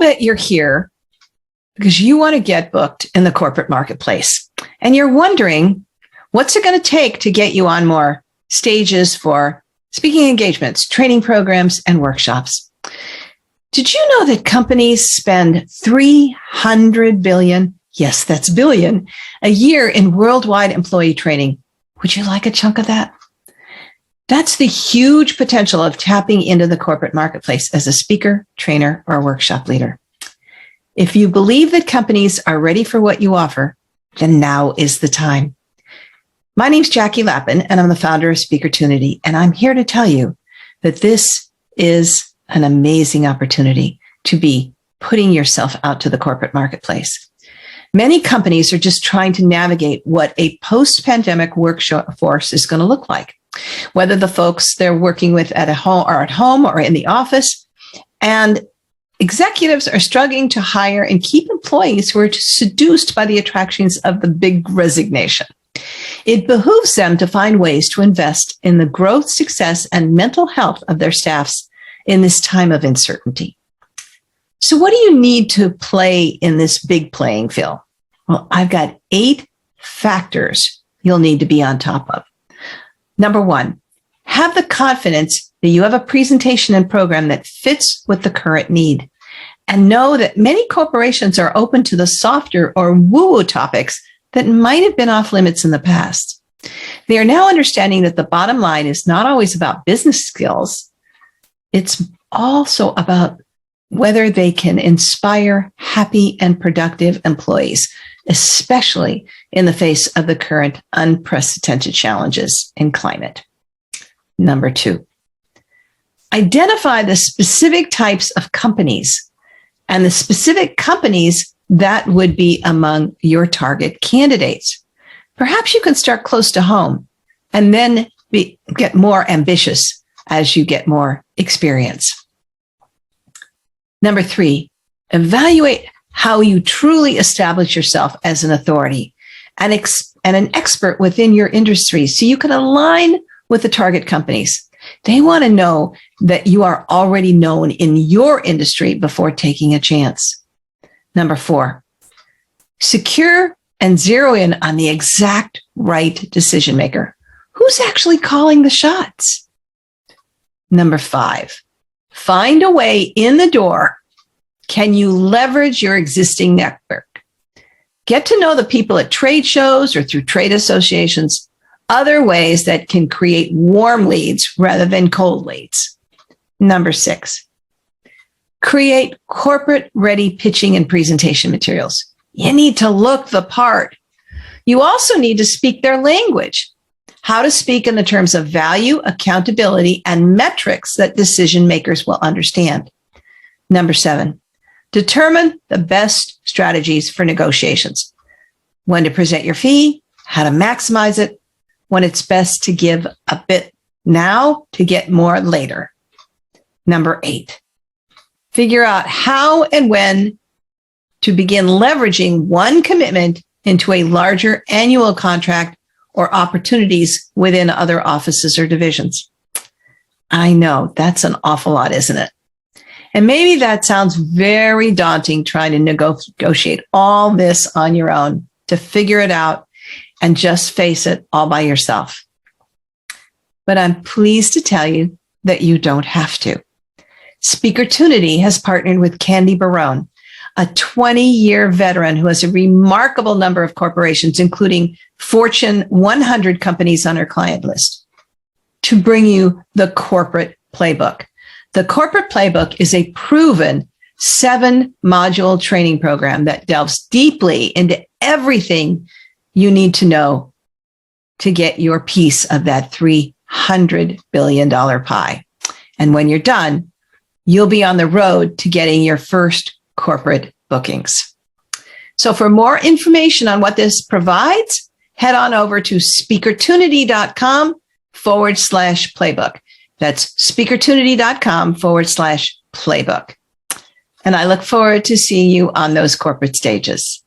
that you're here because you want to get booked in the corporate marketplace. And you're wondering, what's it going to take to get you on more stages for speaking engagements, training programs, and workshops? Did you know that companies spend 300 billion, yes, that's billion, a year in worldwide employee training? Would you like a chunk of that? That's the huge potential of tapping into the corporate marketplace as a speaker, trainer, or workshop leader. If you believe that companies are ready for what you offer, then now is the time. My name's Jackie Lapin, and I'm the founder of Speakertunity, and I'm here to tell you that this is an amazing opportunity to be putting yourself out to the corporate marketplace. Many companies are just trying to navigate what a post-pandemic workforce is going to look like, whether the folks they're working with at home or in the office. And executives are struggling to hire and keep employees who are seduced by the attractions of the big resignation. It behooves them to find ways to invest in the growth, success, and mental health of their staffs in this time of uncertainty. So what do you need to play in this big playing field? Well, I've got 8 factors you'll need to be on top of. Number 1, have the confidence that you have a presentation and program that fits with the current need. And know that many corporations are open to the softer or woo-woo topics that might have been off limits in the past. They are now understanding that the bottom line is not always about business skills. It's also about whether they can inspire happy and productive employees, especially in the face of the current unprecedented challenges in climate. Number 2, identify the specific types of companies and the specific companies that would be among your target candidates. Perhaps you can start close to home and then get more ambitious as you get more experience. Number 3, evaluate how you truly establish yourself as an authority and an expert within your industry so you can align with the target companies. They want to know that you are already known in your industry before taking a chance. Number 4, secure and zero in on the exact right decision maker. Who's actually calling the shots? Number 5, find a way in the door. Can you leverage your existing network? Get to know the people at trade shows or through trade associations, other ways that can create warm leads rather than cold leads. Number 6, create corporate-ready pitching and presentation materials. You need to look the part. You also need to speak their language. How to speak in the terms of value, accountability, and metrics that decision makers will understand. Number 7, determine the best strategies for negotiations. When to present your fee, how to maximize it, when it's best to give a bit now to get more later. Number 8, figure out how and when to begin leveraging one commitment into a larger annual contract or opportunities within other offices or divisions. I know that's an awful lot, isn't it? And maybe that sounds very daunting, trying to negotiate all this on your own, to figure it out and just face it all by yourself. But I'm pleased to tell you that you don't have to. Speakertunity has partnered with Candy Barone, a 20-year veteran who has a remarkable number of corporations, including Fortune 100 companies on her client list, to bring you the Corporate Playbook. The Corporate Playbook is a proven 7-module training program that delves deeply into everything you need to know to get your piece of that $300 billion pie. And when you're done, you'll be on the road to getting your first corporate bookings. So for more information on what this provides, head on over to speakertunity.com/playbook. That's speakertunity.com/playbook. And I look forward to seeing you on those corporate stages.